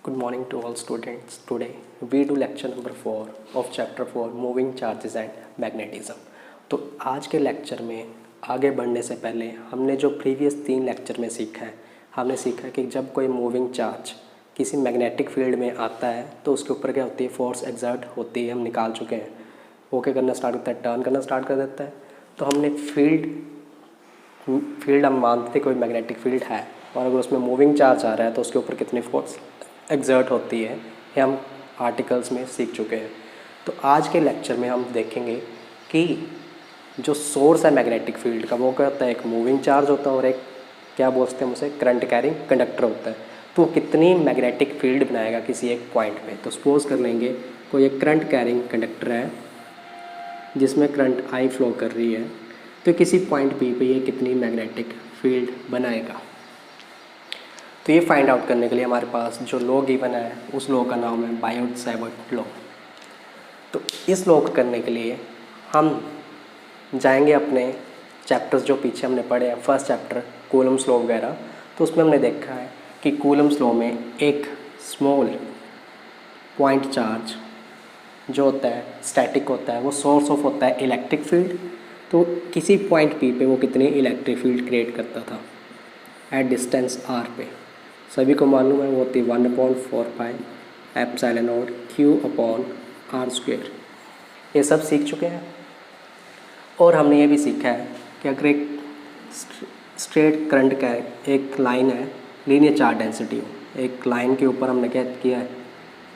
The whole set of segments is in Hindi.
Good morning to all students. Today we do lecture number 4 of chapter 4 Moving Charges and Magnetism. तो आज के लेक्चर में आगे बढ़ने से पहले हमने जो प्रीवियस 3 लेक्चर में सीखा है, हमने सीखा कि जब कोई मूविंग चार्ज किसी मैग्नेटिक फील्ड में आता है तो उसके ऊपर क्या होती है, फोर्स एक्सर्ट होती है। हम निकाल चुके हैं। वो क्या करना स्टार्ट करता है, टर्न करना स्टार्ट कर देता है। तो हमने फील्ड हम मानते थे कोई मैग्नेटिक फील्ड है, और अगर उसमें मूविंग चार्ज आ रहा है तो उसके ऊपर कितनी फोर्स एक्सर्ट होती है, ये हम आर्टिकल्स में सीख चुके हैं। तो आज के लेक्चर में हम देखेंगे कि जो सोर्स है मैग्नेटिक फील्ड का वो क्या होता है, एक मूविंग चार्ज होता है और एक क्या बोलते हैं उसे करंट कैरिंग कंडक्टर होता है। तो कितनी मैग्नेटिक फील्ड बनाएगा किसी एक पॉइंट पे। तो सपोज कर लेंगे कोई एक करंट कैरिंग कंडक्टर है जिसमें करंट आई फ्लो कर रही है, तो किसी पॉइंट पी पे ये कितनी मैग्नेटिक फील्ड बनाएगा। तो ये फाइंड आउट करने के लिए हमारे पास जो लॉ गिवन है उस लॉ का नाम है बायोट-सैवर्ट लॉ। तो इस लॉ को करने के लिए हम जाएंगे अपने चैप्टर्स जो पीछे हमने पढ़े हैं, फर्स्ट चैप्टर कूलम्स लॉ वगैरह। तो उसमें हमने देखा है कि कूलम्स लॉ में एक स्मॉल पॉइंट चार्ज जो होता है स्टैटिक होता है, वो सोर्स ऑफ होता है इलेक्ट्रिक फील्ड। तो किसी पॉइंट पी पे वो कितनी इलेक्ट्रिक फील्ड क्रिएट करता था एट डिस्टेंस आर पे। सभी को मालूम है वो होती 1/4 pi epsilon naught q upon are square. ये सब सीख चुके हैं। और हमने ये भी सीखा है कि अगर एक स्ट्रेट करंट का एक लाइन है, लीनियर चार्ज डेंसिटी हो, एक लाइन के ऊपर हमने क्या किया है,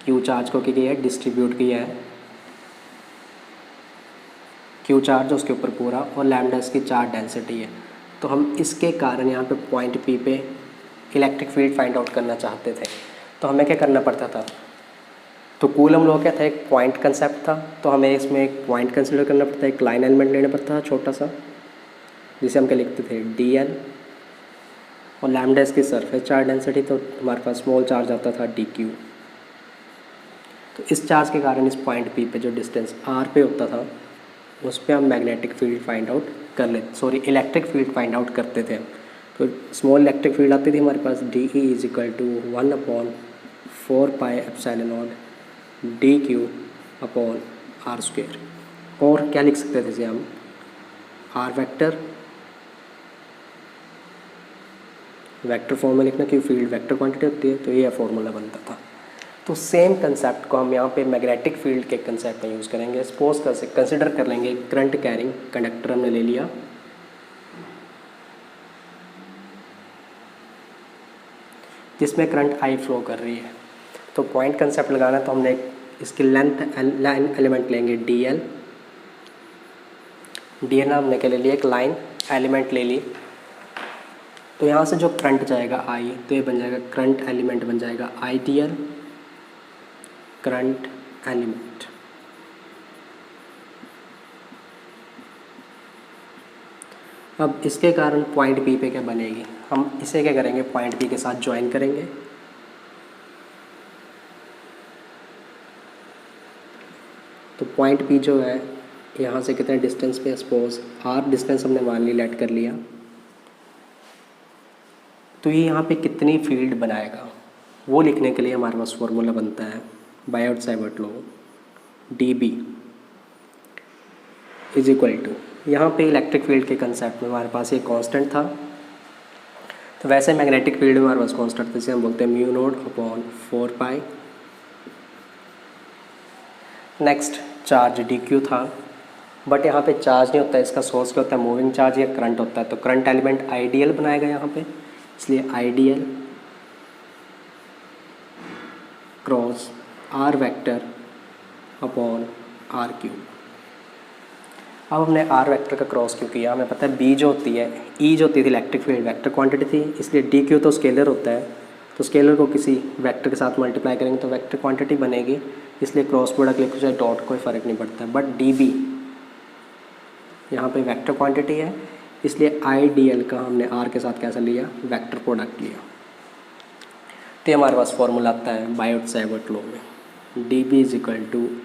क्यू चार्ज को क्या किया है, डिस्ट्रीब्यूट किया है। क्यू चार्ज उसके ऊपर पूरा और लैम्डा इसकी चार्ज डेंसिटी है। तो हम इसके कारण यहाँ पे पॉइंट पी पे इलेक्ट्रिक फील्ड फाइंड आउट करना चाहते थे। तो हमें क्या करना पड़ता था, तो कूलम लॉ क्या था, एक पॉइंट कंसेप्ट था। तो हमें इसमें एक पॉइंट कंसिडर करना पड़ता है, एक लाइन एलिमेंट लेना पड़ता था छोटा सा, जिसे हम क्या लिखते थे dl, और लैम्डा इसकी सरफेस चार्ज डेंसिटी, तो हमारे पास स्मॉल चार्ज आता था dq। तो इस चार्ज के कारण इस पॉइंट पी पे जो डिस्टेंस r पे होता था उस पर हम मैग्नेटिक फील्ड फाइंड आउट कर लेते, इलेक्ट्रिक फील्ड फाइंड आउट करते थे। तो स्मॉल इलेक्ट्रिक फील्ड आती थी हमारे पास dE = 1/4 pi epsilon naught dq upon are square. और क्या लिख सकते थे इसे हम, आर वेक्टर फॉर्म में लिखना, क्योंकि फील्ड वेक्टर क्वांटिटी होती है, तो ये फॉर्मूला बनता था। तो सेम कंसेप्ट को हम यहाँ पे मैग्नेटिक फील्ड के कंसेप्ट में यूज़ करेंगे। सपोज कंसिडर कर लेंगे करंट कैरिंग कंडक्टर हमने ले लिया, जिसमें करंट आई फ्लो कर रही है। तो पॉइंट कंसेप्ट लगाना, तो हमने इसकी लाइन एलिमेंट लेंगे dl। dl हमने क्या ले लिया, एक लाइन एलिमेंट ले ली। तो यहाँ से जो करंट जाएगा I, तो ये बन जाएगा करंट एलिमेंट बन जाएगा IDL करंट एलिमेंट। अब इसके कारण पॉइंट P पे क्या बनेगी, हम इसे क्या करेंगे, पॉइंट P के साथ ज्वाइन करेंगे। तो पॉइंट P जो है यहाँ से कितने डिस्टेंस पे, सपोज r डिस्टेंस हमने मान ली, लेट कर लिया। तो ये यहाँ पे कितनी फील्ड बनाएगा वो लिखने के लिए हमारे पास फॉर्मूला बनता है बायोट-सैवर्ट लॉ, dB = यहाँ पे इलेक्ट्रिक फील्ड के कंसेप्ट में हमारे पास ये कांस्टेंट था। तो वैसे मैग्नेटिक फील्ड में हमारे पास कांस्टेंट जैसे हम बोलते हैं μ0/4 पाई। नेक्स्ट चार्ज dq था, बट यहाँ पे चार्ज नहीं होता है, इसका सोर्स क्या होता है, मूविंग चार्ज या करंट होता है। तो करंट एलिमेंट आइडियल बनाएगा यहाँ पे, इसलिए ideal cross are vector upon are cube. अब हमने आर वेक्टर का क्रॉस क्यों किया, हमें पता है बी जो होती है, ई जो होती थी इलेक्ट्रिक फील्ड वेक्टर क्वांटिटी थी, इसलिए डी क्यू तो स्केलर होता है। तो स्केलर को किसी वेक्टर के साथ मल्टीप्लाई करेंगे तो वेक्टर क्वांटिटी बनेगी, इसलिए क्रॉस प्रोडक्ट लिखो चाहे डॉट, कोई फ़र्क नहीं पड़ता। बट डी बी यहाँ पे वेक्टर क्वांटिटी है, इसलिए आई डी एल का हमने आर के साथ कैसा लिया, वेक्टर प्रोडक्ट लिया। तो हमारे पास फॉर्मूला आता है बायोट-सैवर्ट लॉ में, dB =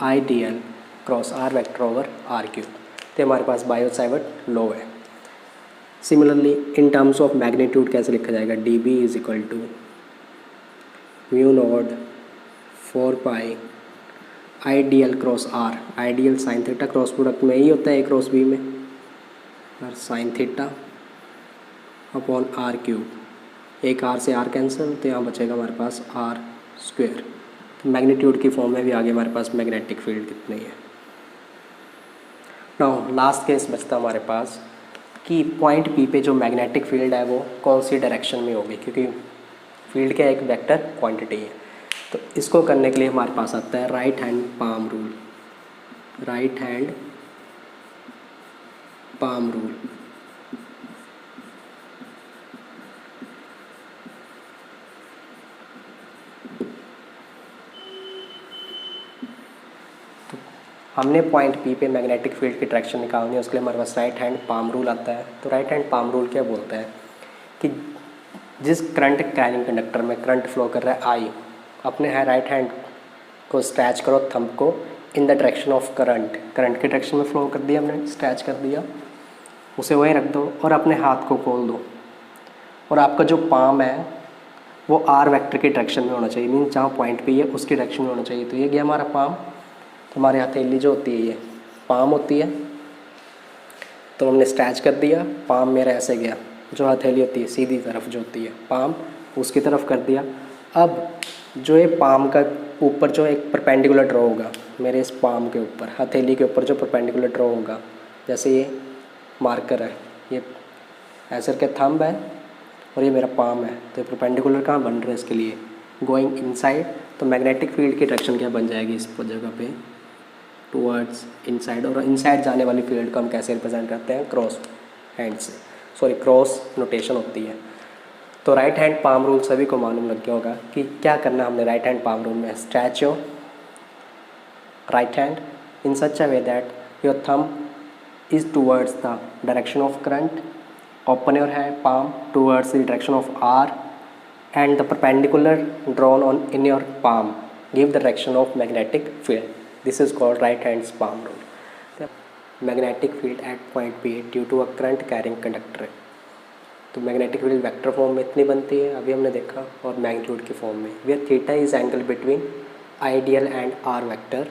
IDL cross are vector over R cube. तो हमारे पास बायोट-सैवर्ट लॉ है। Similarly in terms of magnitude कैसे लिखा जाएगा, dB = μ0 4 pi I D L cross R, I D L sine theta cross product में ही होता है ए क्रॉस बी में, और sine theta upon are cube, एक आर से आर कैंसिल, तो यहाँ बचेगा हमारे पास आर स्क्वेयर। तो मैग्नीट्यूड की फॉर्म में भी आगे हमारे पास मैग्नेटिक फील्ड कितनी है। नाउ लास्ट केस बचता हमारे पास कि पॉइंट पी पे जो मैग्नेटिक फील्ड है वो कौन सी डायरेक्शन में होगी, क्योंकि फील्ड का एक वेक्टर क्वांटिटी है। तो इसको करने के लिए हमारे पास आता है right hand palm rule, right hand palm rule. तो हमने पॉइंट पी पे मैग्नेटिक फील्ड की डायरेक्शन निकालनी है, उसके लिए हमारे पास राइट हैंड पाम रूल आता है। तो राइट हैंड पाम रूल क्या बोलता है कि जिस करंट कैरिंग कंडक्टर में करंट फ्लो कर रहा है आई, अपने है राइट हैंड को स्ट्रैच करो, थंब को in the direction of current, current के डायरेक्शन में फ्लो कर दिया हमने, स्ट्रैच कर दिया, उसे वहीं रख दो और अपने हाथ को खोल दो, और आपका जो पाम है वो आर वेक्टर के डायरेक्शन में होना चाहिए, मीन जहाँ पॉइंट पे है उसकी डायरेक्शन में होना चाहिए। तो ये गया हमारा पाम। तो हमारे हथेली जो होती है ये पाम होती है, तो हमने स्ट्रैच कर दिया, पाम मेरा ऐसे गया, जो हथेली होती है सीधी तरफ जो होती है पाम उसकी तरफ कर दिया। अब जो ये पाम का ऊपर जो एक परपेंडिकुलर ड्रॉ होगा मेरे इस पाम के ऊपर, हथेली के ऊपर जो परपेंडिकुलर ड्रॉ होगा, जैसे ये मार्कर है, ये ऐसे के थंब है और ये मेरा पाम है, तो परपेंडिकुलर कहाँ बन रहा है इसके लिए, गोइंग इनसाइड। तो मैग्नेटिक फील्ड की डायरेक्शन क्या बन जाएगी इस जगह पे, टुवर्ड्स इनसाइड। और इनसाइड जाने वाली फील्ड को हम कैसे रिप्रेजेंट करते हैं, क्रॉस हैंड से, सॉरी क्रॉस नोटेशन होती है। तो राइट हैंड पाम रूल सभी को मालूम लग गया होगा कि क्या करना हमने राइट हैंड पाम रूल में, stretch your right hand in such a way that your thumb is towards the direction of current, open your hand palm towards the direction of R, and the perpendicular drawn on in your palm give the direction of magnetic field. This is called right hand's palm rule. The magnetic field at point P due to a current carrying conductor. तो मैग्नेटिक फील्ड वेक्टर फॉर्म में इतनी बनती है अभी हमने देखा, और मैग्नीट्यूड की फॉर्म में where theta is angle between I D L and R vector,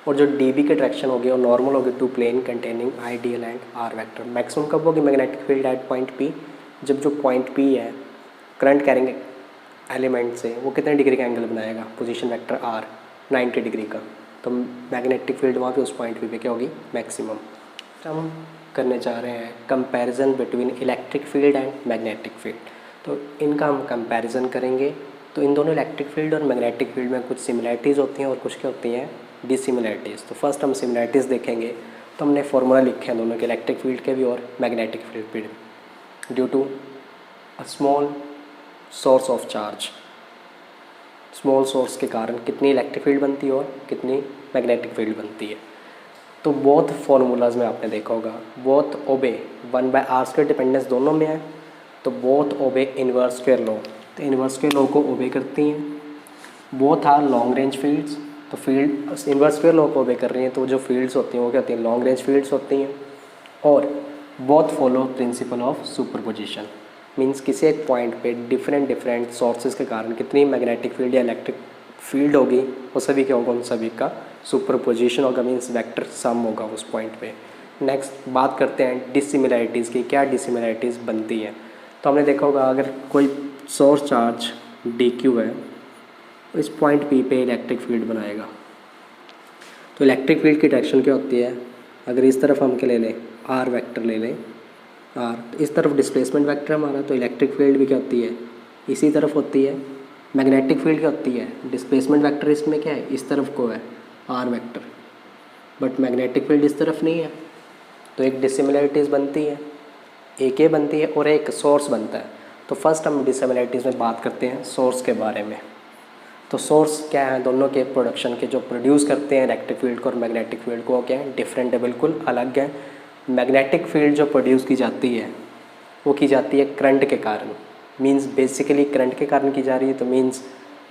और जो डी बी की डायरेक्शन होगी वो नॉर्मल होगी to plane containing I D L and R vector. Maximum कब होगी magnetic field at point P, जब जो पॉइंट पी है करंट कैरिंग एलिमेंट से वो कितने डिग्री का एंगल बनाएगा, पोजीशन वेक्टर आर 90 डिग्री का, तो मैग्नेटिक फील्ड वहाँ पे उस पॉइंट पे क्या होगी मैक्सिमम। हम करने जा रहे हैं comparison between electric field and magnetic field. तो इनका हम कंपैरिजन करेंगे। तो इन दोनों इलेक्ट्रिक फील्ड और मैग्नेटिक फील्ड में कुछ सिमिलैरिटीज़ होती हैं और कुछ क्या होती हैं डिसिमिलैरिटीज़। तो फर्स्ट हम सिमिलैरिटीज़ देखेंगे। तो हमने फॉर्मूला लिखे हैं दोनों के, इलेक्ट्रिक फील्ड के भी और मैग्नेटिक फील्ड पे। Due to a small source of charge, small source के कारण कितनी इलेक्ट्रिक फील्ड बनती है और कितनी मैग्नेटिक फील्ड बनती है। तो बोथ फार्मूलाज में आपने देखा होगा बोथ ओबे 1/r² डिपेंडेंस दोनों में है, तो both obey inverse square law. तो इन्वर्स स्क्वायर लॉ को ओबे करती हैं। Both are long range fields, तो फील्ड इन्वर्स स्क्वायर लॉ को ओबे कर रही हैं, तो जो फील्ड्स होती हैं वो क्या होती हैं लॉन्ग रेंज फील्ड्स होती हैं। और both follow principle of superposition, means किसी एक पॉइंट पे डिफरेंट सोर्सेज के कारण कितनी मैग्नेटिक फील्ड या इलेक्ट्रिक फील्ड होगी वो सभी क्या होगा, उन सभी का सुपरपोजिशन होगा, मींस वेक्टर सम होगा उस पॉइंट पे। नेक्स्ट बात करते हैं डिसिमिलैरिटीज़ की, क्या डिसिमिलैरिटीज़ बनती है। तो हमने देखा होगा अगर कोई सोर्स चार्ज dq है तो इस पॉइंट P पे इलेक्ट्रिक फील्ड बनाएगा। तो इलेक्ट्रिक फील्ड की डायरेक्शन क्या होती है, अगर इस तरफ हम क्या ले लें r वेक्टर ले लें r, तो इस तरफ डिस्प्लेसमेंट वेक्टर हमारा, तो इलेक्ट्रिक फील्ड भी क्या होती है इसी तरफ होती है। मैग्नेटिक फील्ड क्या होती है डिस्प्लेसमेंट वेक्टर इसमें क्या है इस तरफ को है r vector, but magnetic field इस तरफ नहीं है। तो एक डिसिमिलैरिटीज़ बनती है, एक ये बनती है और एक सोर्स बनता है। तो फर्स्ट हम डिसिमिलैरिटीज़ में बात करते हैं सोर्स के बारे में। तो सोर्स क्या है, दोनों के प्रोडक्शन के जो प्रोड्यूस करते हैं इलेक्ट्रिक फील्ड को और मैग्नेटिक फील्ड को, क्या है डिफरेंट है, बिल्कुल अलग है। मैग्नेटिक फील्ड जो प्रोड्यूस की जाती है वो की जाती है करंट के कारण, मींस बेसिकली करंट के कारण की जा रही है, तो मींस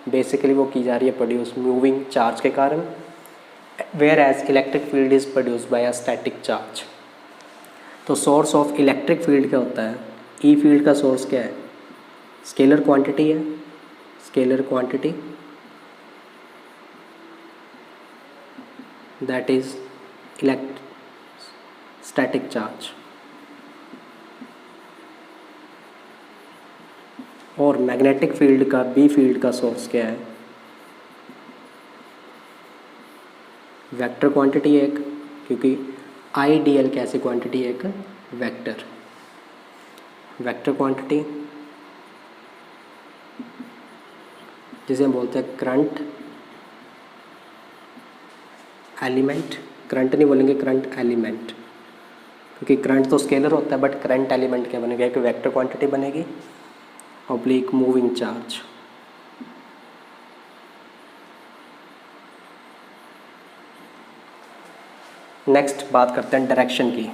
बेसिकली वो की जा रही है प्रोड्यूस मूविंग चार्ज के कारण, whereas electric field is produced by a static charge. तो सोर्स ऑफ इलेक्ट्रिक फील्ड क्या होता है, ई फील्ड का सोर्स क्या है स्केलर क्वांटिटी है, scalar quantity that is static charge. और मैग्नेटिक फील्ड का बी फील्ड का सोर्स क्या है? वेक्टर क्वांटिटी एक, क्योंकि आइडियल कैसी क्वांटिटी है? एक वेक्टर क्वांटिटी, जिसे हम बोलते हैं करंट एलिमेंट। करंट नहीं बोलेंगे, करंट एलिमेंट, क्योंकि करंट तो स्केलर होता है, बट करंट एलिमेंट क्या बनेगा? एक वेक्टर क्वांटिटी बनेगी ऑब्लिक मूविंग चार्ज। नेक्स्ट बात करते हैं डायरेक्शन की।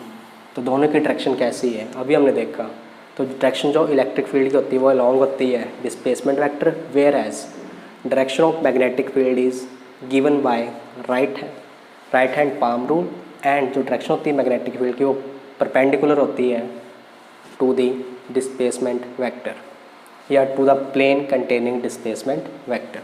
तो दोनों की डायरेक्शन कैसी है अभी हमने देखा। तो डायरेक्शन जो इलेक्ट्रिक फील्ड की होती है वो अलॉन्ग होती है displacement vector, whereas direction of magnetic field is given by right hand palm rule. And जो डायरेक्शन होती है मैग्नेटिक फील्ड की वो परपेंडिकुलर होती है टू द डिस्प्लेसमेंट वेक्टर या to the plane containing displacement vector.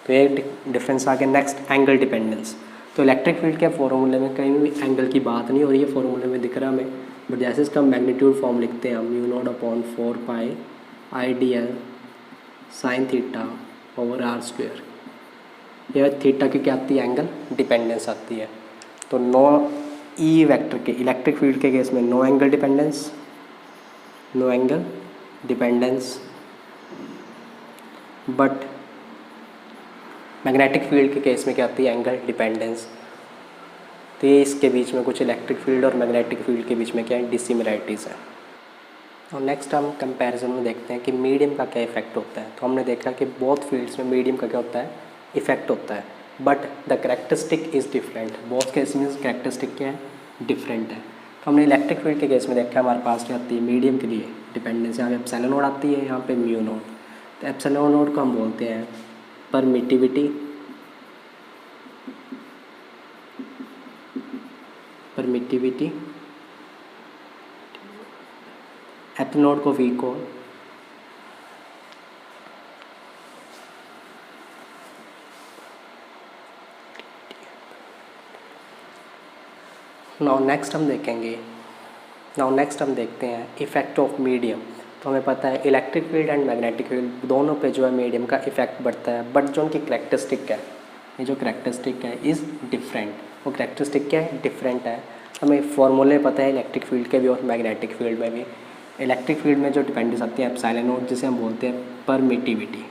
तो ये डिफरेंस आ गया। Next angle dependence. तो इलेक्ट्रिक फील्ड के फॉर्मूले में कहीं भी एंगल की बात नहीं हो रही है, फॉर्मूले में दिख रहा हमें, बट जैसे इसका मैग्नीट्यूड फॉर्म लिखते हैं हम mu not upon 4 pi I D L sine theta over R square. यह थीटा की क्या आती है? एंगल डिपेंडेंस आती है। तो नो ई वेक्टर के इलेक्ट्रिक फील्ड के केस में no angle dependence, but magnetic field के केस में क्या आती है? Angle dependence. तो ये इसके बीच में कुछ इलेक्ट्रिक फील्ड और मैग्नेटिक फील्ड के बीच में क्या है? डिसिमिलैरिटीज़ है। और नेक्स्ट हम कंपैरिजन में देखते हैं कि मीडियम का क्या इफेक्ट होता है। तो हमने देखा कि बोथ फील्ड्स में मीडियम का क्या होता है? इफेक्ट होता है, but the characteristic is different. Both case में कैरेक्टरिस्टिक क्या है? डिफरेंट है। तो हमने इलेक्ट्रिक फील्ड के केस में देखा हमारे पास क्या आती है? मीडियम के लिए डिपेंडेंस यहाँ पे एप्सिलॉन नोड आती है, यहाँ पे म्यू नोड। तो एप्सिलॉन नोड को हम बोलते हैं परमिटिविटी, एप्सिलॉन नोड को वी को नेक्स्ट हम देखते हैं इफेक्ट ऑफ मीडियम। तो हमें पता है electric field and magnetic field दोनों पे जो है मीडियम का इफेक्ट बढ़ता है, बट जो उनकी करेक्टरिस्टिक है, ये जो करेक्टरिस्टिक है इज़ डिफरेंट। वो करेक्टरिस्टिक क्या है? डिफरेंट है। हमें फॉर्मूले पता है इलेक्ट्रिक फील्ड के भी और मैग्नेटिक फील्ड में भी। इलेक्ट्रिक फील्ड में जो डिपेंडेंस आती है एप्सिलॉन नोड, जिसे हम बोलते हैं परमिटिविटी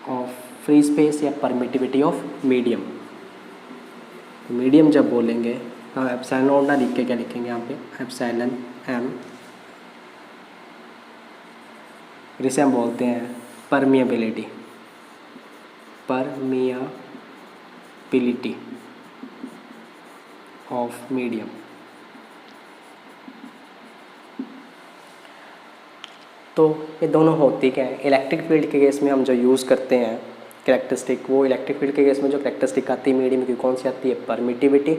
ऑफ फ्री स्पेस या परमिटिविटी ऑफ मीडियम। मीडियम जब बोलेंगे हम एप्सिलॉन नोड ना लिख के क्या लिखेंगे यहाँ पे? एप्सिलॉन एम, जिसे हम बोलते हैं परमिएबिलिटी ऑफ मीडियम। तो ये दोनों होती क्या है? इलेक्ट्रिक फील्ड के केस में हम जो यूज़ करते हैं कैरेक्टरिस्टिक, वो इलेक्ट्रिक फील्ड के केस में जो कैरेक्टरिस्टिक आती है मीडियम की कौन सी आती है? परमिटिविटी।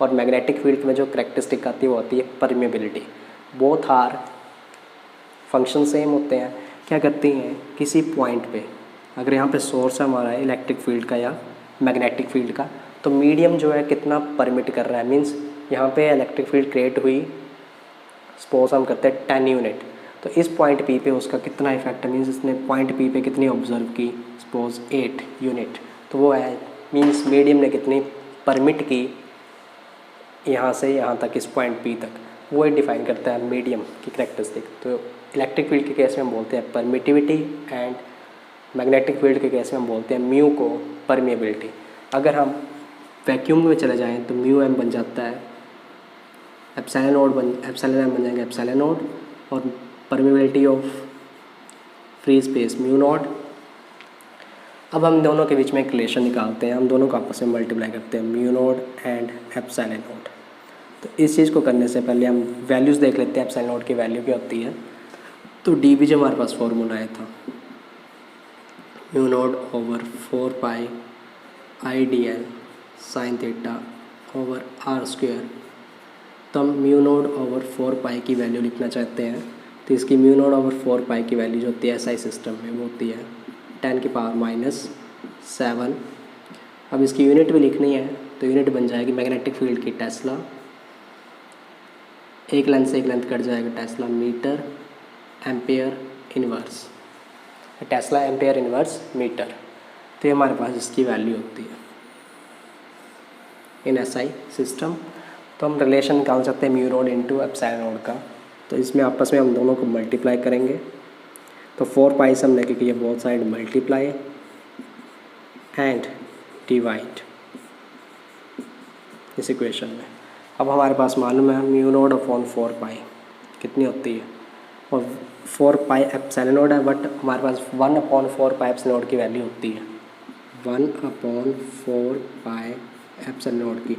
और मैग्नेटिक फील्ड में जो कैरेक्टरिस्टिक आती है वो आती है permeability. Both are function same होते हैं। क्या करती हैं? किसी पॉइंट पे अगर यहाँ पे सोर्स है हमारा इलेक्ट्रिक फील्ड का या मैग्नेटिक फील्ड का, तो मीडियम जो है कितना परमिट कर रहा है, मीन्स यहाँ पे इलेक्ट्रिक फील्ड क्रिएट हुई, सपोज हम करते हैं 10 यूनिट, तो इस पॉइंट पी पे उसका कितना इफेक्ट है, मीन्स इसने पॉइंट पी पे कितनी ऑब्जर्व की, सपोज 8 यूनिट, तो वो है मीन्स मीडियम ने कितनी परमिट की यहाँ से यहाँ तक, इस पॉइंट पी तक, वो डिफाइन करता है मीडियम की कैरेक्टरिस्टिक। तो इलेक्ट्रिक फील्ड के केस में हम बोलते हैं परमिटिविटी एंड मैग्नेटिक फील्ड के केस में हम बोलते हैं म्यू को परमिएबिलिटी। अगर हम वैक्यूम में चले जाएं तो म्यू एम बन जाता है एप्सिलॉन एम बन जाएंगे एप्सिलॉन नोड, और permeability of free space mu node. अब हम दोनों के बीच में एक रिलेशन निकालते हैं, हम दोनों को आपस में मल्टीप्लाई करते हैं mu node and epsilon node. तो इस चीज़ को करने से पहले हम वैल्यूज़ देख लेते हैं एप्सिलॉन नोड की वैल्यू क्या होती है। तो डी भी जो हमारे पास फॉर्मूला आया था mu nought over 4 pi I D L sine theta over R square. तो हम म्यू नोड ओवर 4 पाई की वैल्यू लिखना चाहते हैं, तो इसकी म्यू नोड ओवर 4 पाई की वैल्यू जो होती है एसआई सिस्टम में वो होती है 10⁻⁻⁷ 7। अब इसकी यूनिट भी लिखनी है, तो यूनिट बन जाएगी मैग्नेटिक फील्ड की टेस्ला, एक लेंथ से एक लेंथ कट जाएगा, tesla metre ampere inverse, tesla ampere inverse metre. तो ये हमारे पास इसकी वैल्यू होती है इन एसआई सिस्टम। तो हम रिलेशन निकाल सकते हैं mu node into epsilon node का। तो इसमें आपस में हम दोनों को मल्टीप्लाई करेंगे, तो 4 पाई से हम लेके कि ये both side multiply and divide इस इक्वेशन में। अब हमारे पास मालूम है म्यू नोड अपॉन 4 पाई कितनी होती है, और 4 पाई एप्सिलॉन नोड है, बट हमारे पास 1/4 पाई एप्सिलॉन नोड की वैल्यू होती है 1/4 पाई एप्सिलॉन नोड की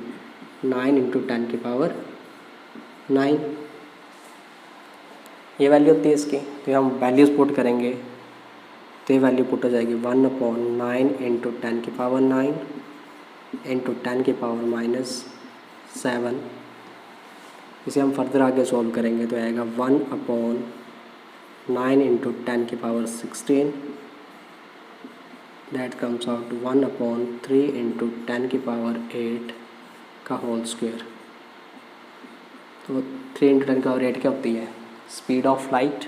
9 × 10 की पावर 9 ये वैल्यू होती है इसकी। तो हम वैल्यूज़ पुट करेंगे, तो ये वैल्यू पुट हो जाएगी 1/9 × 10 की पावर 9 × 10 की पावर -7। इसे हम फर्दर आगे सॉल्व करेंगे तो आएगा 1/9 × 10 की पावर 16, दैट कम्स आउट 1/3 × 10 की पावर 8 का होल स्क्वायर। तो 3 × 10 की पावर 8 क्या होती है, speed of light,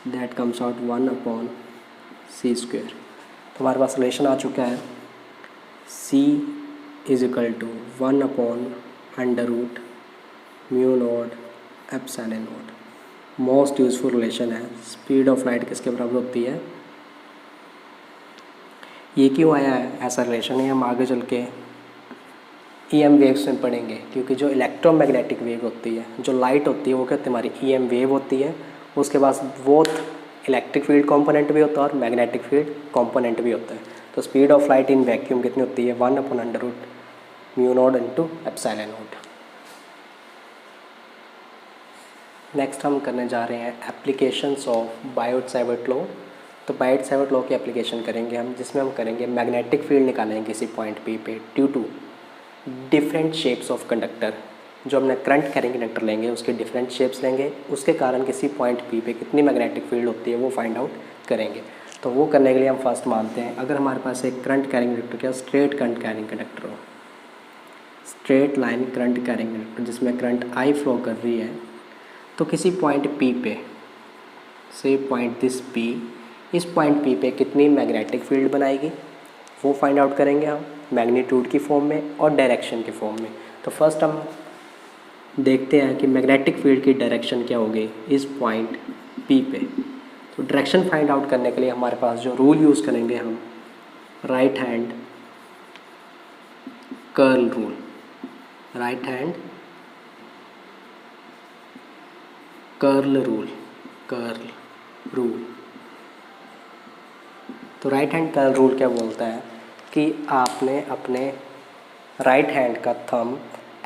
that comes out 1/c²। तो हमारे पास रिलेशन आ चुका है c = 1/√μ0 epsilon naught. Most useful relation है। स्पीड ऑफ लाइट किसके बराबर होती है, ये क्यों आया है ऐसा रिलेशन है, हम आगे चल के EM वेव्स में पढ़ेंगे। क्योंकि जो इलेक्ट्रोमैग्नेटिक वेव होती है, जो लाइट होती है, वो कहते हैं हमारी EM वेव होती है। उसके पास बोथ इलेक्ट्रिक फील्ड कंपोनेंट भी होता है और मैग्नेटिक फील्ड कंपोनेंट भी होता है। तो speed of light in vacuum कितनी होती है, 1/√μ0 × एप्सिलॉन नोट। नेक्स्ट हम करने जा रहे हैं एप्लीकेशंस ऑफ बायोट-सावर्ट लॉ। तो बायोट-सावर्ट लॉ की एप्लीकेशन करेंगे हम, जिसमें हम करेंगे मैग्नेटिक फील्ड निकालेंगे किसी पॉइंट P पे due to different shapes of conductor. जो हमने करंट कैरिंग कंडक्टर लेंगे उसके डिफरेंट शेप्स लेंगे, उसके कारण किसी पॉइंट P पे कितनी मैग्नेटिक फील्ड होती है वो फाइंड आउट करेंगे। तो वो करने के लिए हम फर्स्ट मानते हैं, अगर हमारे पास एक करंट कैरिंग कंडक्टर क्या स्ट्रेट करंट कैरिंग कंडक्टर हो, straight line current carrying conductor जिसमें करंट I फ्लो कर रही है, तो किसी पॉइंट P पे, से पॉइंट दिस P, इस पॉइंट P पे कितनी मैग्नेटिक फील्ड बनाएगी वो फाइंड आउट करेंगे हम मैग्नीट्यूड की फॉर्म में और डायरेक्शन की फॉर्म में। तो फर्स्ट हम देखते हैं कि मैग्नेटिक फील्ड की डायरेक्शन क्या होगी इस पॉइंट P पे। तो डायरेक्शन फाइंड आउट करने के लिए हमारे पास जो रूल यूज़ करेंगे हम, right hand curl rule, right hand curl rule, curl rule. तो राइट हैंड कर्ल रूल क्या बोलता है कि आपने अपने राइट हैंड का थंब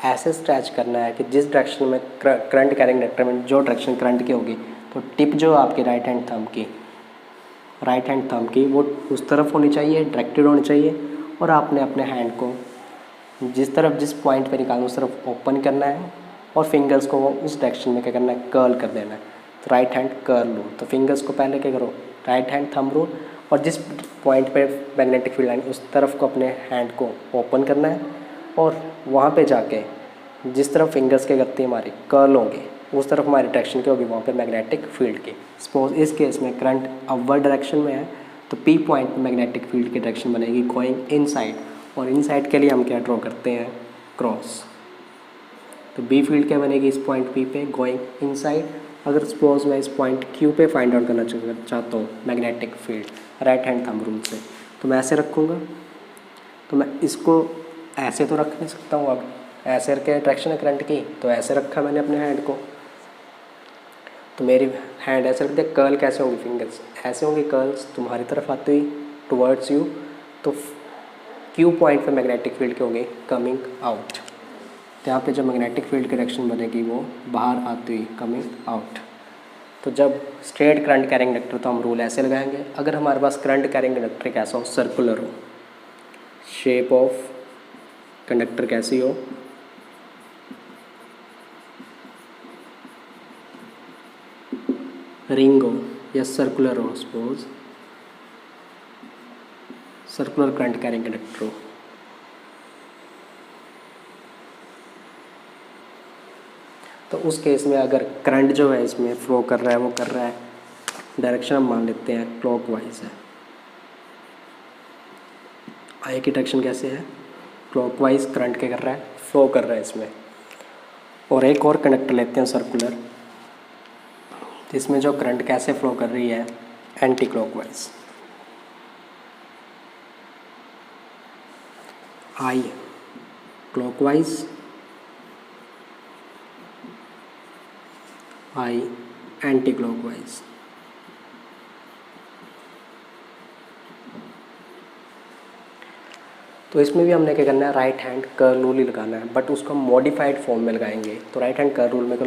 ऐसे स्ट्रेच करना है कि जिस डायरेक्शन में करंट कैरिंग कंडक्टर में जो डायरेक्शन करंट की होगी, तो टिप जो आपके राइट हैंड थंब की वो उस तरफ होनी चाहिए, डायरेक्टेड होनी चाहिए, और आपने अपने हैंड को जिस पॉइंट पे निकालना उस तरफ ओपन करना है, और फिंगर्स को उस डायरेक्शन में क्या करना है, कर्ल कर देना है। तो राइट हैंड कर्ल रूल। तो फिंगर्स को पहले क्या करो, राइट हैंड थंब रूल, और जिस पॉइंट पे मैग्नेटिक फील्ड लाइन उस तरफ को अपने हैंड को ओपन करना है, और वहाँ पे जाके जिस तरफ फिंगर्स के करती हमारी कर्ल होंगे उस तरफ हमारी डायरेक्शन क्या होगी, वहाँ पे मैग्नेटिक फील्ड की। सपोज इस केस में करंट अपवर्ड डायरेक्शन में है, तो P पॉइंट पे मैग्नेटिक फील्ड की डायरेक्शन बनेगी गोइंग इनसाइड, और इनसाइड के लिए हम क्या ड्रॉ करते हैं, क्रॉस। तो B फील्ड क्या बनेगी इस पॉइंट P पे, गोइंग इनसाइड। अगर सपोज मैं इस पॉइंट Q पे फाइंड आउट करना चाहता हूँ magnetic field right hand thumb rule से, तो मैं ऐसे रखूँगा। तो मैं इसको ऐसे तो रख नहीं सकता हूँ, अब ऐसे रखे डायरेक्शन है करंट की, तो ऐसे रखा मैंने अपने हैंड को। तो मेरी हैंड ऐसे रख दिया, कर्ल कैसे होंगी, फिंगर्स ऐसे होंगी, कर्ल्स तुम्हारी तरफ आती हुई टुवर्ड्स यू। तो Q पॉइंट पे मैग्नेटिक फील्ड की होगी कमिंग आउट। तो यहाँ पे जो मैग्नेटिक फील्ड की डायरेक्शन बनेगी वो बाहर आती हुई कमिंग आउट। तो जब स्ट्रेट करंट कैरिंग कंडक्टर, तो हम रूल ऐसे लगाएंगे। अगर हमारे पास करंट कैरिंग कंडक्टर कैसा हो, सर्कुलर हो, शेप ऑफ कंडक्टर कैसी हो, रिंग हो या सर्कुलर हो, suppose circular current carrying conductor हो। तो उस केस में अगर करंट जो है इसमें फ्लो कर रहा है, वो कर रहा है, डायरेक्शन हम मान लेते हैं क्लॉकवाइज है। आई की डायरेक्शन कैसे है? क्लॉकवाइज करंट क्या कर रहा है? फ्लो कर रहा है इसमें। और एक और कंडक्टर लेते हैं सर्कुलर, जिसमें जो करंट कैसे फ्लो कर रही है? Anticlockwise. I clockwise, I anticlockwise. तो इसमें भी हमने क्या करना है? राइट हैंड कर्ल रूल ही लगाना है, बट उसको मॉडिफाइड फॉर्म में लगाएंगे। तो राइट हैंड कर्ल रूल में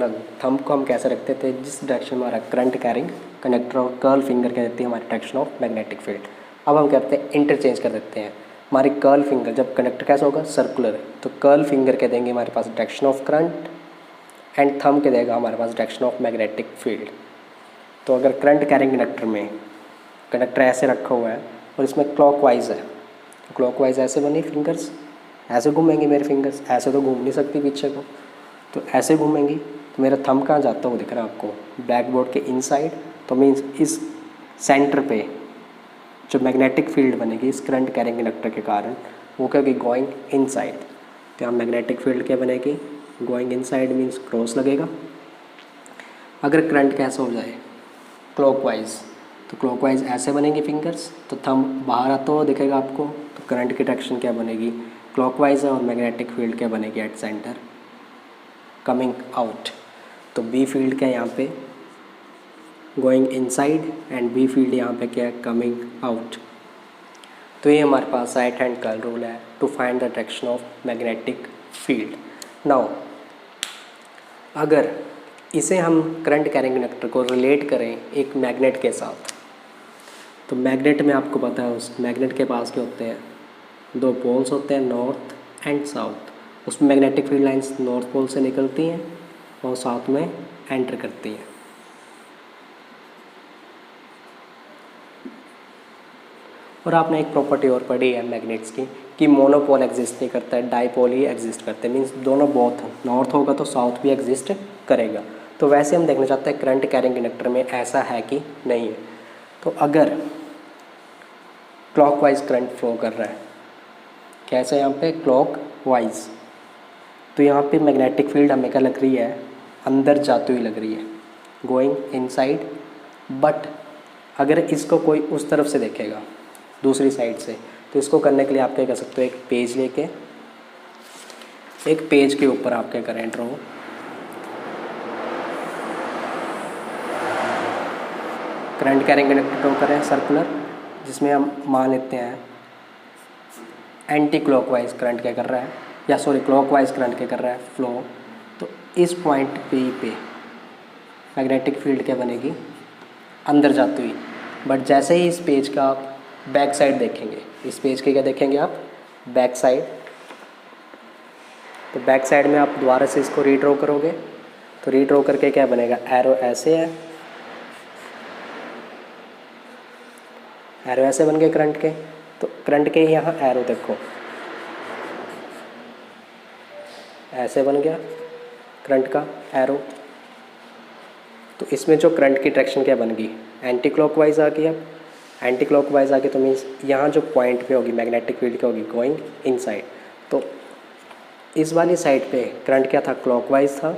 थंब को हम कैसे रखते थे? जिस डायरेक्शन में हमारा करंट कैरिंग कंडक्टर और कर्ल फिंगर क्या देती है? हमारी डायरेक्शन ऑफ मैग्नेटिक फील्ड। अब हम क्या करते हैं? इंटरचेंज कर देते हैं। हमारी कर्ल फिंगर, जब कंडक्टर कैसा होगा? सर्कुलर, तो कर्ल फिंगर क्या देंगे हमारे पास? Direction of current, and thumb के देगा हमारे पास डायरेक्शन ऑफ मैग्नेटिक फील्ड। तो अगर करंट कैरिंग कंडक्टर में कंडक्टर ऐसे रखा हुआ है और इसमें क्लॉकवाइज है, तो क्लॉकवाइज ऐसे बनी फिंगर्स, ऐसे घूमेंगी मेरे फिंगर्स, ऐसे तो घूम नहीं सकती पीछे को, तो ऐसे घूमेंगी। तो मेरा थंब कहाँ जाता है वो दिख रहा है आपको? ब्लैक बोर्ड के इनसाइड। तो मीन्स इस सेंटर पे जो मैग्नेटिक फील्ड बनेगी इस करंट कैरिंग कंडक्टर के कारण, वो क्या होगी? Going inside. तो यहाँ मैग्नेटिक फील्ड क्या बनेगी? गोइंग इनसाइड मीन्स क्रॉस लगेगा। अगर करंट कैसा हो जाए? क्लॉकवाइज, तो क्लॉकवाइज ऐसे बनेंगे फिंगर्स, तो थंब बाहर आता हुआ दिखेगा आपको। तो करंट की डायरेक्शन क्या बनेगी? क्लॉकवाइज है, और मैग्नेटिक फील्ड क्या बनेगी? At centre coming out. तो बी फील्ड क्या है यहाँ पे? Going inside, and B field यहाँ पे क्या है? Coming out. तो ये हमारे पास राइट हैंड कर्ल रूल है to find the direction of magnetic field. Now अगर इसे हम करंट कैरिंग कंडक्टर को रिलेट करें एक मैग्नेट के साथ, तो मैग्नेट में आपको पता है उस मैग्नेट के पास क्या होते हैं? दो पोल्स होते हैं, नॉर्थ एंड साउथ। उसमें magnetic field lines north pole से निकलती हैं और साउथ में एंटर करती हैं। और आपने एक प्रॉपर्टी और पढ़ी है मैग्नेट्स की कि मोनोपोल एग्जिस्ट नहीं करता है, डाईपोल ही एग्जिस्ट करते हैं। मीन्स दोनों बोथ, नॉर्थ होगा तो साउथ भी एग्जिस्ट करेगा। तो वैसे हम देखना चाहते हैं करंट कैरिंग कंडक्टर में ऐसा है कि नहीं है। तो अगर क्लॉकवाइज करंट फ्लो कर रहा है, कैसे यहाँ पे? क्लॉकवाइज, तो यहाँ पे मैग्नेटिक फील्ड हमें क्या लग रही है? अंदर जाती हुई लग रही है, गोइंग इनसाइड। बट अगर इसको कोई उस तरफ से देखेगा, दूसरी साइड से, तो इसको करने के लिए आप क्या कर सकते हो? एक पेज लेके, एक पेज के ऊपर आप क्या करें? Draw current carrying conductor draw करें सर्कुलर, जिसमें हम मान लेते हैं एंटी क्लॉकवाइज करंट क्या कर रहा है, या सॉरी क्लॉकवाइज करंट क्या कर रहा है? फ्लो। तो इस पॉइंट पे मैग्नेटिक फील्ड क्या बनेगी? अंदर जाती हुई। बट जैसे ही इस पेज का आप बैक साइड देखेंगे, इस पेज के क्या देखेंगे आप? Back side. तो बैक साइड में आप दोबारा से इसको रीड्रॉ करोगे, तो रीड्रॉ करके क्या बनेगा? एरो ऐसे है, एरो ऐसे बन गए करंट के। तो करंट के यहाँ एरो देखो, ऐसे बन गया करंट का एरो। तो इसमें जो करंट की डायरेक्शन क्या बन गई? एंटी क्लॉकवाइज आ गई। अब एंटी क्लॉकवाइज आ गई तो मीन्स यहाँ जो पॉइंट पे होगी मैग्नेटिक फील्ड क्या होगी? Going inside. तो इस वाली साइड पे करंट क्या था? क्लॉकवाइज था,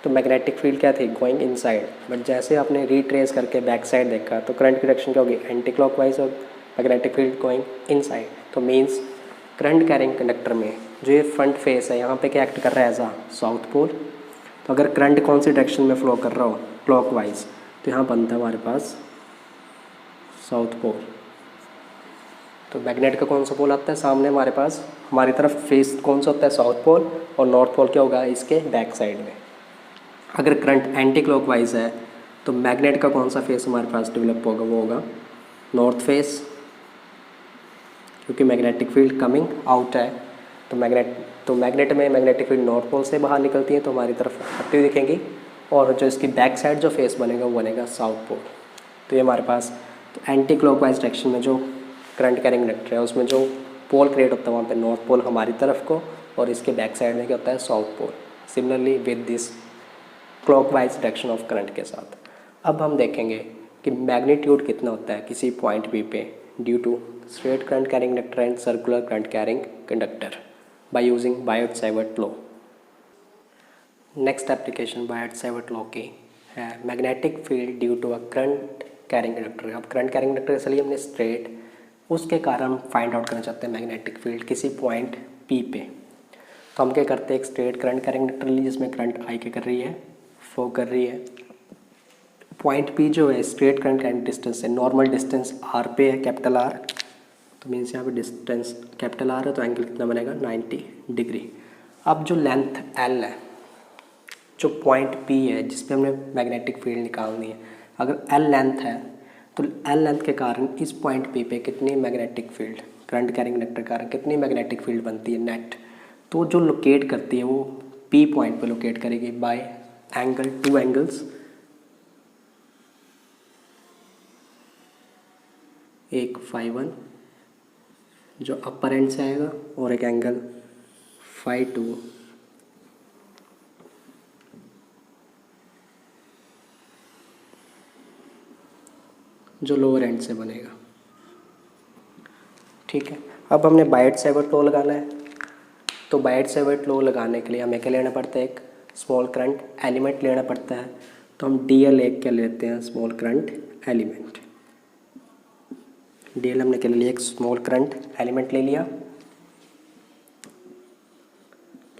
तो मैग्नेटिक फील्ड क्या थी? Going inside. बट जैसे आपने रीट्रेस करके बैक साइड देखा तो करंट की डायरेक्शन क्या होगी? एंटी क्लॉकवाइज और मैग्नेटिक फील्ड गोइंग इनसाइड। तो मीन्स करंट कैरिंग कंडक्टर में जो ये फ्रंट फेस है यहाँ पे क्या एक्ट कर रहा है? एज आ साउथ पोल। तो अगर करंट कौन सी डायरेक्शन में फ्लो कर रहा हो? क्लॉकवाइज, तो यहाँ बनता है हमारे पास साउथ पोल। तो मैग्नेट का कौन सा पोल आता है सामने हमारे पास? हमारी तरफ फेस कौन सा होता है? South pole. और नॉर्थ पोल क्या होगा? इसके बैक साइड में। अगर करंट एंटी क्लॉकवाइज है तो मैग्नेट का कौन सा फेस हमारे पास डेवलप होगा? वो होगा नॉर्थ फेस, क्योंकि मैग्नेटिक फील्ड कमिंग आउट है। तो मैग्नेट में मैग्नेटिक फील्ड नॉर्थ पोल से बाहर निकलती है, तो हमारी तरफ आती हुई दिखेंगी। और जो इसकी बैक साइड जो फेस बनेगा वो बनेगा साउथ पोल। तो ये हमारे पास तो एंटी क्लॉकवाइज डायरेक्शन में जो करंट कैरिंग इंडक्टर है उसमें जो पोल क्रिएट होता है वहाँ पे नॉर्थ पोल हमारी तरफ को और इसके बैक साइड में क्या होता है south pole. Similarly with this clockwise direction of current के साथ। अब हम देखेंगे कि मैग्नीट्यूड कितना होता है किसी पॉइंट पी पे due to straight current carrying inductor and circular current carrying conductor by using Biot Savart law. Next application Biot Savart law की है magnetic field due to a current carrying conductor. अब करंट कैरिंग कंडक्टर इसलिए हमने स्ट्रेट, उसके कारण हम फाइंड आउट करना चाहते हैं मैग्नेटिक फील्ड किसी पॉइंट पी पे। तो हम क्या करते हैं, एक स्ट्रेट करंट कैरिंग कंडक्टर ली जिसमें करंट आई क्या कर रही है, फ्लो कर रही है। पॉइंट पी जो है स्ट्रेट करंट कैरिंग डिस्टेंस है, नॉर्मल डिस्टेंस आर पे है, कैपिटल आर, तो मीन्स यहाँ पे डिस्टेंस कैपिटल आर है तो एंगल कितना बनेगा 90 डिग्री। अब जो लेंथ एल है, जो पॉइंट पी है जिस पे हमने मैग्नेटिक फील्ड निकालनी है, अगर एल लेंथ है तो एल लेंथ के कारण इस पॉइंट पी पे कितनी magnetic field, current carrying conductor के कारण कितनी मैग्नेटिक फील्ड बनती है नेट, तो जो लोकेट करती है वो पी पॉइंट पे लोकेट करेगी बाय एंगल, टू एंगल्स, एक φ1 जो अपर एंड से आएगा और एक एंगल φ2 जो लोअर एंड से बनेगा। ठीक है, अब हमने बायट-सावर्ट लॉ लगाना है। तो बायट-सावर्ट लॉ लगाने के लिए हमें क्या लेना पड़ता है, एक स्मॉल करंट एलिमेंट लेना पड़ता है। तो हम DL एक क्या लेते हैं, स्मॉल करंट एलिमेंट। DL हमने क्या ले लिया, एक स्मॉल करंट एलिमेंट ले लिया,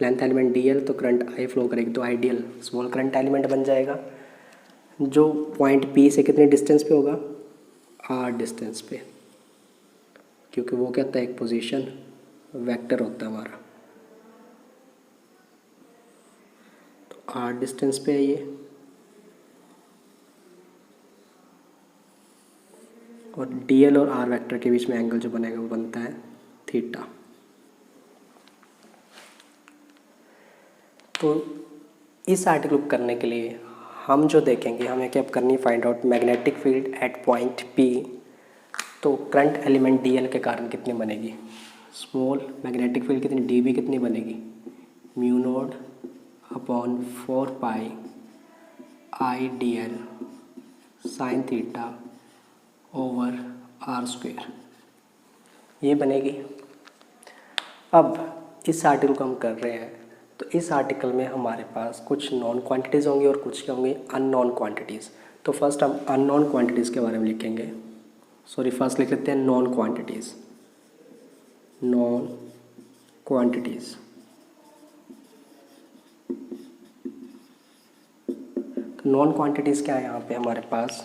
लेंथ एलिमेंट DL, तो करंट I फ्लो करेगी तो आइडियल स्मॉल करंट एलिमेंट बन जाएगा जो पॉइंट P से कितने डिस्टेंस पे होगा, R डिस्टेंस पे, क्योंकि वो क्या होता है एक पोजीशन वेक्टर होता है हमारा। तो R डिस्टेंस पे है ये, और DL और R वेक्टर के बीच में एंगल जो बनेगा वो बनता है थीटा। तो इस आर्टिकल को करने के लिए हम जो देखेंगे, हमें क्या करनी है, find out magnetic field at point P। तो करंट एलिमेंट DL के कारण कितनी बनेगी, स्मॉल मैग्नेटिक फील्ड कितनी dB कितनी बनेगी, म्यू नॉट अपॉन 4 पाई IDL sign theta over R square, ये बनेगी। अब इस आर्टिकल को हम कर रहे हैं तो इस आर्टिकल में हमारे पास कुछ नॉन क्वांटिटीज़ होंगी और कुछ क्या होंगी, अननोन क्वांटिटीज़। तो फर्स्ट हम अननोन क्वांटिटीज़ के बारे में लिखेंगे, फर्स्ट लिख लेते हैं नॉन क्वांटिटीज़। नॉन क्वांटिटीज़, तो नॉन क्वांटिटीज़ क्या है यहाँ पे हमारे पास,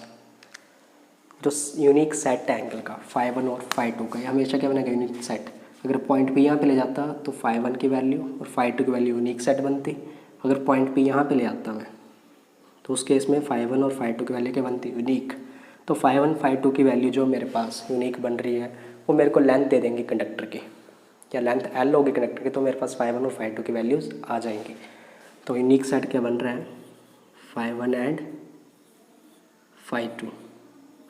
जो यूनिक सेट है एंगल का φ1 और φ2 का, ये हमेशा क्या बनेगा, यूनिक सेट। अगर पॉइंट P यहाँ पे ले जाता तो φ1 की वैल्यू और φ2 की वैल्यू यूनिक सेट बनती। अगर पॉइंट P यहाँ पे ले आता मैं तो उस केस में φ1 और φ2 की वैल्यू क्या बनती, यूनिक। तो φ1 φ2 की वैल्यू जो मेरे पास यूनिक बन रही है वो मेरे को लेंथ दे देंगी कंडक्टर की, या लेंथ L होगी कंडक्टर की, तो मेरे पास φ1 और φ2 की वैल्यूज़ आ जाएंगी। तो यूनिक सेट क्या बन रहा है, φ1 एंड φ2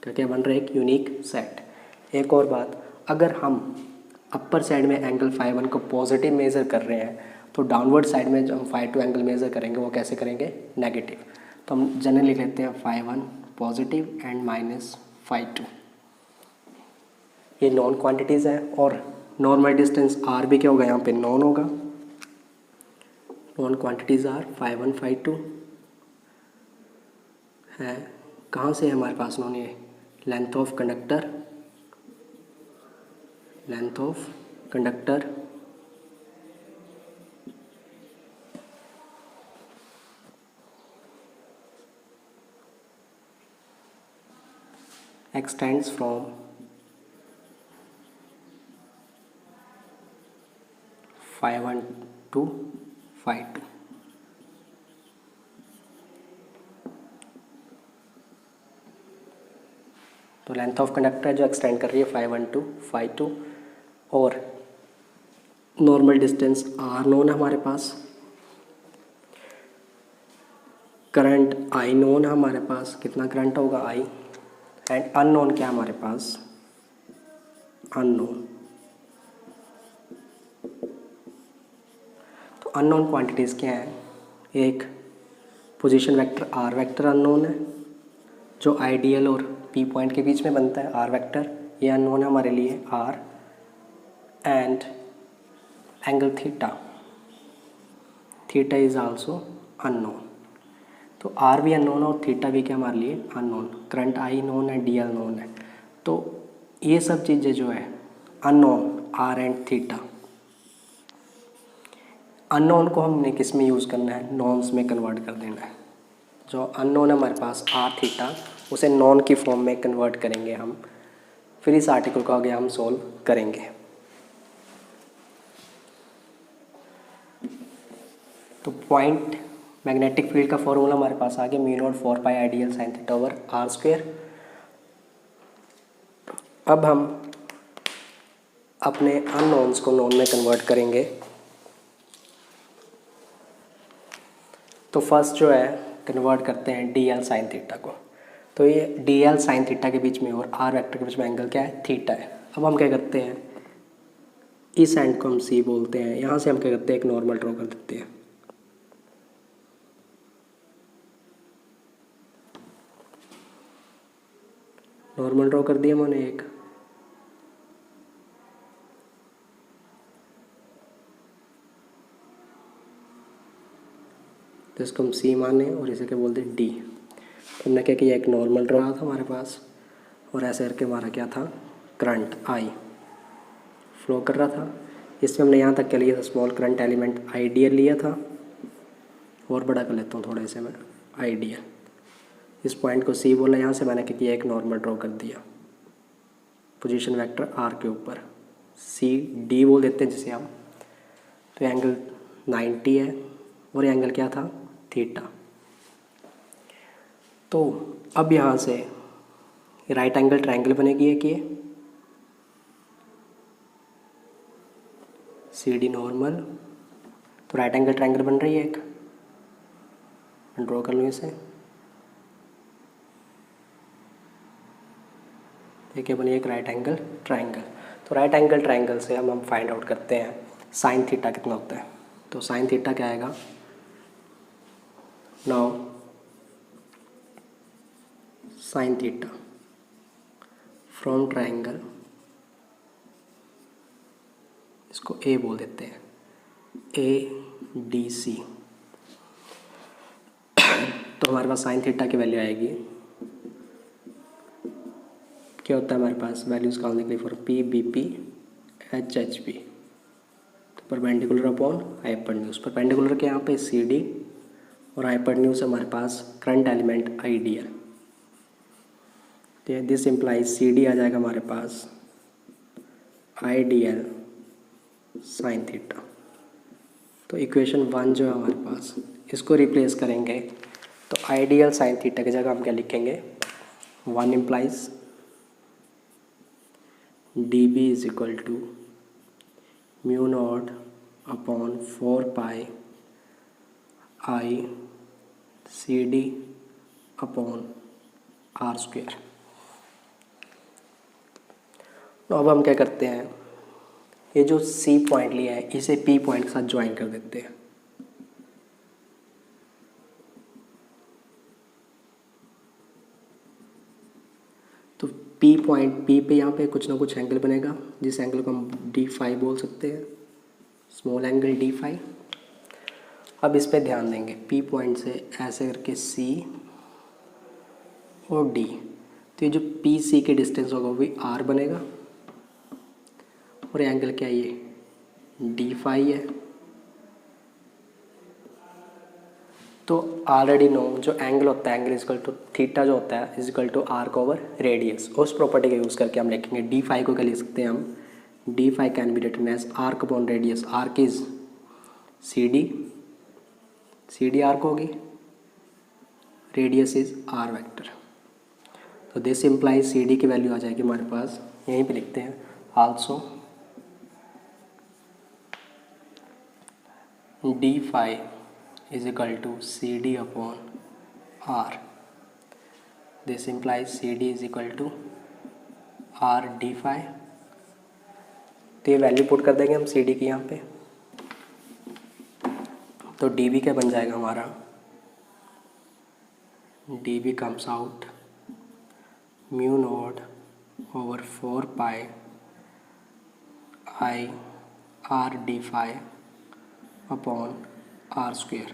का क्या बन रहा है, एक यूनिक सेट। एक और बात, अगर हम अपर साइड में एंगल φ1 को पॉजिटिव मेज़र कर रहे हैं तो डाउनवर्ड साइड में जो हम φ2 एंगल मेज़र करेंगे वो कैसे करेंगे, नेगेटिव। तो हम जनरली लिख लेते हैं φ1 पॉजिटिव एंड माइनस φ2। ये नॉन क्वांटिटीज़ है और नॉर्मल डिस्टेंस R भी क्या होगा, यहाँ पे नॉन होगा। नॉन क्वांटिटीज़ R φ1 φ2 है, कहाँ से है हमारे पास नॉन, ये length of conductor, length of conductor extends from φ1 to φ2। तो लेंथ ऑफ कंडक्टर जो एक्सटेंड कर रही है φ1 to φ2, और नॉर्मल डिस्टेंस R नोन है हमारे पास, करंट I नोन है हमारे पास, कितना करंट होगा I, एंड अननोन क्या है हमारे पास, अननोन। तो अननोन क्वांटिटीज़ क्या हैं? एक position vector R vector unknown है, जो आइडियल और पी पॉइंट के बीच में बनता है। आर वेक्टर ये अननोन है हमारे लिए, R. And angle theta, theta is also unknown. तो आर भी अननोन है और थीटा भी क्या हमारे लिए अननोन। करंट आई नोन है, डी एल नोन है। तो ये सब चीज़ें जो है unknown, R and theta. Unknown को हमने किस में यूज़ करना है? नॉन्स में कन्वर्ट कर देना है। जो अननोन है हमारे पास आर थीटा, उसे नॉन की फॉर्म में कन्वर्ट करेंगे हम। फिर इस आर्टिकल को आगे हम सॉल्व करेंगे। तो पॉइंट मैग्नेटिक फील्ड का फॉर्मूला हमारे पास आ गया, mu nought 4 pi I D L sine theta over R square. अब हम अपने अननोन्स को नॉन में कन्वर्ट करेंगे। तो फर्स्ट जो है कन्वर्ट करते हैं डी एल साइन थीटा को। तो ये डी एल साइन थीटा के बीच में और आर वेक्टर के बीच में एंगल क्या है? थीटा है। अब हम क्या करते हैं, इस एंड को हम सी बोलते हैं, यहाँ से हम क्या करते हैं, एक नॉर्मल ड्रॉ कर देते हैं। नॉर्मल ड्रॉ कर दिया मैंने एक। तो इसको हम सी माने और इसे क्या बोलते हैं? डी। तो हमने क्या किया, एक नॉर्मल ड्रॉ था हमारे पास और ऐसे करके हमारा क्या था, करंट आई फ्लो कर रहा था। इसमें हमने यहाँ तक क्या लिया था, स्मॉल करंट एलिमेंट आइडियल लिया था। और बड़ा कर लेता हूँ थोड़े से मैं, आइडियल। इस पॉइंट को सी बोला, यहाँ से मैंने क्या किया, एक नॉर्मल ड्रॉ कर दिया पोजीशन वेक्टर आर के ऊपर। सी डी बोल देते हैं जिसे हम। तो एंगल 90 है और ये एंगल क्या था, थीटा। तो अब यहाँ से राइट एंगल ट्रायंगल बनेगी एक, ये सी डी नॉर्मल। तो राइट एंगल ट्रायंगल बन रही है एक, ड्रॉ कर लूँ इसे। देखिए बनी एक राइट एंगल ट्रायंगल। तो राइट एंगल ट्रायंगल से हम फाइंड आउट करते हैं साइन थीटा कितना होता है। तो साइन थीटा क्या आएगा, now sine theta from triangle, इसको ए बोल देते हैं, ए डी सी। तो हमारे पास साइन थीटा की वैल्यू आएगी, क्या होता है हमारे पास वैल्यूज निकालने के लिए, for P B P H H P. तो परपेंडिकुलर अपॉन हाइपरन्यूज। परपेंडिकुलर के यहाँ पे सी डी और हाइपरन्यूज हमारे पास करंट एलिमेंट आइडियल। तो दिस इम्प्लाइज सी डी आ जाएगा हमारे पास आइडियल साइन थीटा। तो इक्वेशन 1 जो है हमारे पास, इसको रिप्लेस करेंगे। तो आइडियल साइन थीटा की जगह हम क्या लिखेंगे, 1 implies D B is equal to mu not upon 4 pi I C D upon are square. तो अब हम क्या करते हैं, ये जो सी पॉइंट लिया है इसे पी पॉइंट के साथ ज्वाइन कर देते हैं। तो पी पॉइंट, पी पे यहाँ पे कुछ ना कुछ एंगल बनेगा, जिस एंगल को हम डी फाई बोल सकते हैं, स्मॉल एंगल डी फाई। अब इस पे ध्यान देंगे, पी पॉइंट से ऐसे करके सी और डी। तो ये जो पी सी के डिस्टेंस होगा वो भी आर बनेगा और एंगल क्या है, ये डी फाई है। तो ऑलरेडी नो जो एंगल होता है, एंगल इजकल टू थीटा जो होता है equal to arc over radius. उस प्रॉपर्टी का यूज़ करके हम लिखेंगे डी फाई को क्या लिख सकते हैं हम, D phi can be written as arc upon radius. Arc is C D arc होगी, रेडियस इज आर वेक्टर। तो दिस इम्प्लाइज सी डी की वैल्यू आ जाएगी हमारे पास, यहीं पे लिखते हैं also D phi is equal to CD upon R. This implies CD is equal to R d phi तो ये वैल्यू पुट कर देंगे हम सी डी की यहाँ पे। तो डी बी क्या बन जाएगा हमारा, D B comes out mu nought over 4 pi I R D phi upon R square.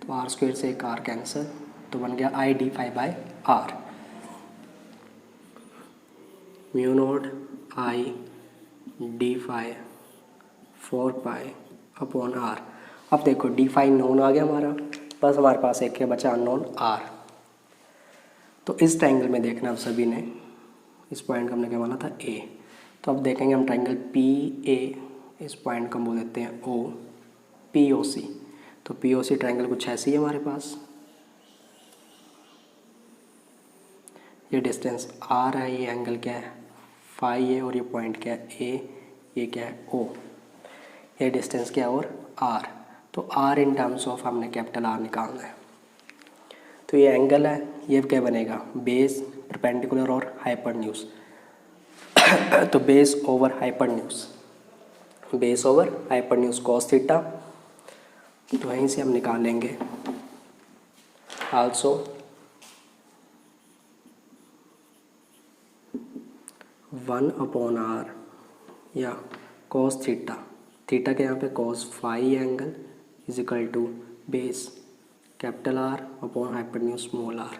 तो आर स्क्वेयर से एक आर कैंसिल, तो बन गया I D phi by R. Mu not I D phi 4 pi upon R. अब देखो डी फाई नोन आ गया हमारा, बस हमारे पास एक है बचा अननोन आर। तो इस ट्रायंगल में देखना अब सभी ने, इस पॉइंट का हमने क्या माना था ए। तो अब देखेंगे हम ट्रायंगल पी ए, इस पॉइंट को हम बोल देते हैं ओ, पी ओ सी। तो पी ओ सी ट्रायंगल कुछ ऐसी है हमारे पास, ये डिस्टेंस आर है, ये एंगल क्या है फाई है, और ये पॉइंट क्या है ए, ये क्या है ओ, ये डिस्टेंस क्या है और आर। तो आर इन टर्म्स ऑफ हमने कैपिटल आर निकालना है। तो ये एंगल है, ये क्या बनेगा बेस, परपेंडिकुलर और हाइपरन्यूज। तो base over hypotenuse, base over hypotenuse cos theta. तो वहीं से हम निकालेंगे आल्सो 1 अपॉन आर या कॉस थीटा, थीटा के यहाँ पे cos phi angle is equal to base capital R upon hypotenuse small R.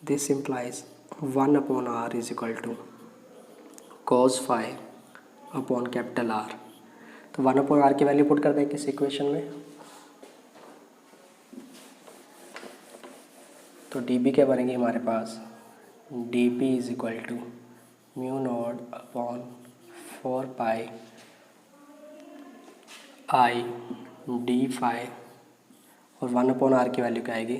This implies 1 upon R is equal to cos phi upon capital R. तो 1 अपॉन आर की वैल्यू पुट कर देंगे इस इक्वेशन में। तो डी बी क्या बनेगी हमारे पास, D B is equal to mu not upon 4 pi I D phi, और 1 अपॉन आर की वैल्यू क्या आएगी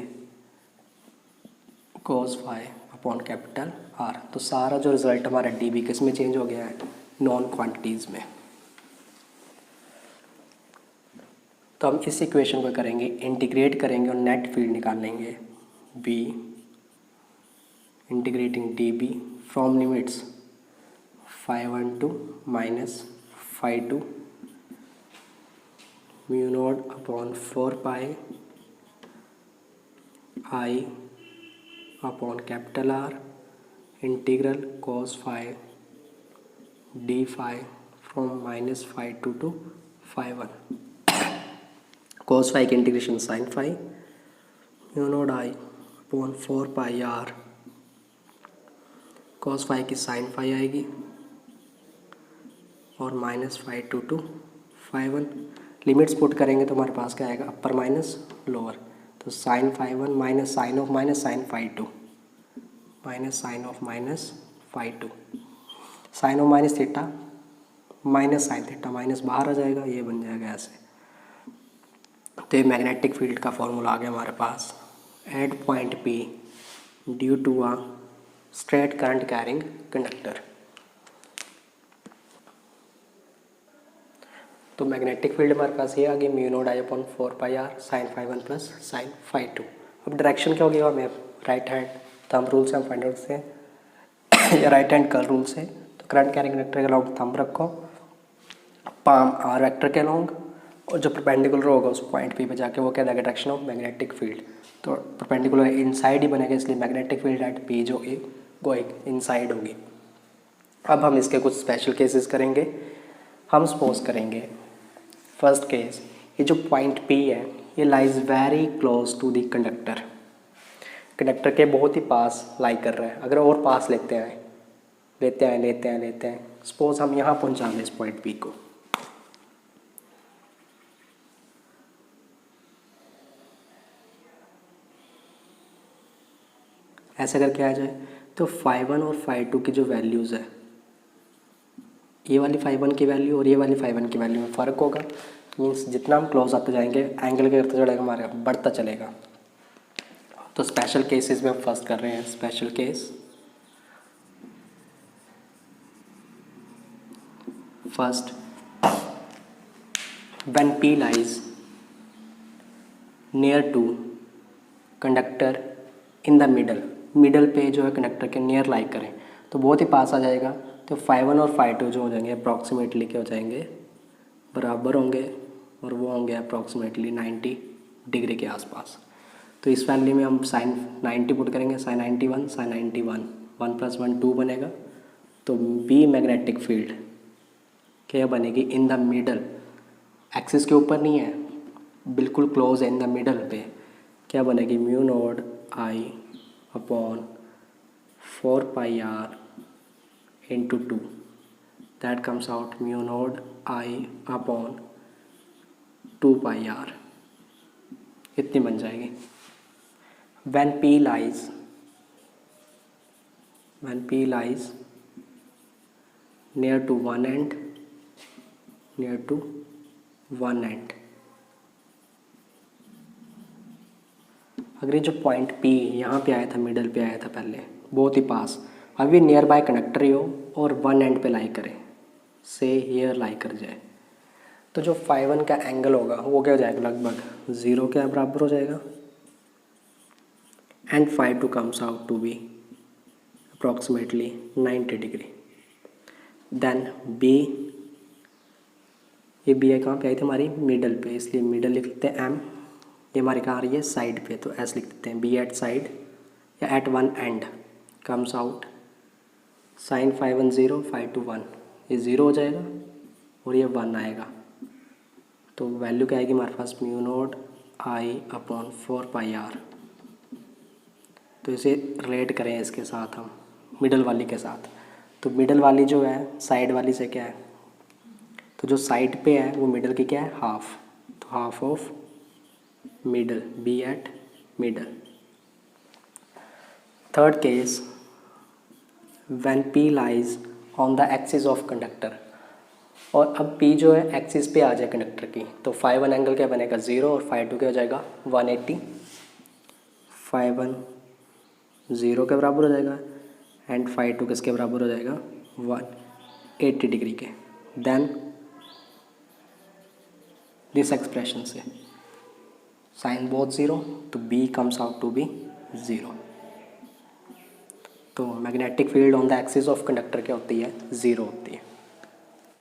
cos phi upon capital R. तो सारा जो रिजल्ट हमारा डी बी किस में चेंज हो गया है, नॉन क्वांटिटीज़ में। तो हम इस इक्वेशन को करेंगे इंटीग्रेट करेंगे और नेट फील्ड निकाल लेंगे B integrating D B from limits phi 1 to minus phi 2 mu not upon 4 pi I upon capital R integral cos phi D phi from minus phi 2 to phi 1। Cos phi की integration sine phi mu not I upon 4 pi R, cos phi की साइन फाई आएगी और minus phi 2 to phi 1। Limits put करेंगे तो हमारे पास क्या आएगा अपर माइनस लोअर। तो sine phi 1 minus sine of minus sine phi 2 minus sine of minus phi 2, sine of minus theta minus sine theta, minus बाहर आ जाएगा, ये बन जाएगा ऐसे। तो ये मैग्नेटिक फील्ड का फॉर्मूला आ गया हमारे पास। At point P due to a straight current carrying conductor. तो मैग्नेटिक फील्ड हमारे पास ये आ गई mu not I upon 4 pi are sine phi 1 plus sine phi 2। अब डायरेक्शन क्या होगी हमें राइट हैंड थंब रूल से हम फाइंड आउट से या राइट हैंड कर्ल रूल से। तो करंट कैरिंग कंडक्टर के अलाउंग थंब रखो, पाम आर वेक्टर के अलाउंग, और जो परपेंडिकुलर होगा उस पॉइंट पी पे जाके वो क्या देगा डायरेक्शन ऑफ मैग्नेटिक फील्ड। तो परपेंडिकुलर इनसाइड ही बनेगा, इसलिए मैग्नेटिक फील्ड एट पी जो ए गोइंग इनसाइड होगी। अब हम इसके कुछ स्पेशल केसेस करेंगे। हम सपोज करेंगे फर्स्ट केस, ये जो पॉइंट पी है ये lies very close to the conductor, conductor के बहुत ही पास लाई कर रहा है। अगर और पास लेते हैं सपोज हम यहाँ पहुँचा दें इस पॉइंट पी को, ऐसे करके आ जाए तो फाई 1 और फाई 2 की जो वैल्यूज़ है, ये वाली फाई 1 की वैल्यू और ये वाली फाई 1 की वैल्यू में फ़र्क होगा। मीन्स जितना हम क्लोज आते जाएंगे एंगल क्या करता चलेगा हमारे बढ़ता चलेगा। तो स्पेशल केसेस में हम फर्स्ट कर रहे हैं special case. First, when P lies near to conductor in the middle, middle पे जो है कंडक्टर के नियर लाई करें तो बहुत ही पास आ जाएगा। तो तो φ1 और φ2 जो हो जाएंगे अप्रॉक्सीमेटली क्या हो जाएंगे, बराबर होंगे, और वो होंगे अप्रॉक्सीमेटली 90 डिग्री के आसपास। तो इस वैल्यू में हम साइन 90 पुट करेंगे, साइन 91 साइन 91, 1 + 1 2 बनेगा। तो बी मैग्नेटिक फील्ड क्या बनेगी, इन द मिडल, एक्सिस के ऊपर नहीं है, बिल्कुल क्लोज है, इन द मिडल पे क्या बनेगी, mu node I upon 4πr into 2, that comes out mu node I upon 2πr, इतनी बन जाएगी। when P lies near to one end, अगर ये जो पॉइंट P यहाँ पे आया था, मिडल पे आया था पहले, बहुत ही पास, अभी नियर बाय कंडक्टर ही हो और वन एंड पे लाई करे, से हियर लाई कर जाए, तो जो φ1 का एंगल होगा वो क्या हो जाएगा, लगभग 0 के बराबर हो जाएगा। And φ2 comes out to be approximately 90 degree. Then B, ये बी आई कहाँ पे आई थी हमारी, मिडल पे, इसलिए मिडल लिख लेते हैं एम। ये हमारी कहाँ आ रही है, साइड पे, तो एस लिख देते हैं। बी एट साइड या at one end comes out sine φ1 0 φ2 1, ये 0 हो जाएगा और ये 1 आएगा। तो वैल्यू क्या आएगी हमारे पास, म्यू नोड आई अपॉन 4πr। तो इसे रिलेट करें इसके साथ हम, मिडल वाली के साथ, तो मिडल वाली जो है साइड वाली से क्या है, तो जो साइड पे है वो मिडल की क्या है, हाफ, तो half of middle, B at middle. Third case, when P lies on the axis of conductor, और अब P जो है एक्सिस पे आ जाए कंडक्टर की, तो φ1 एंगल क्या बनेगा, 0, और φ2 क्या हो जाएगा 180। φ1 0 के बराबर हो जाएगा एंड φ2 किसके बराबर हो जाएगा, 180 डिग्री के। देन दिस एक्सप्रेशन से साइन बोथ 0, तो B comes out to be 0। तो magnetic field on the axis of conductor क्या होती है, 0 होती है।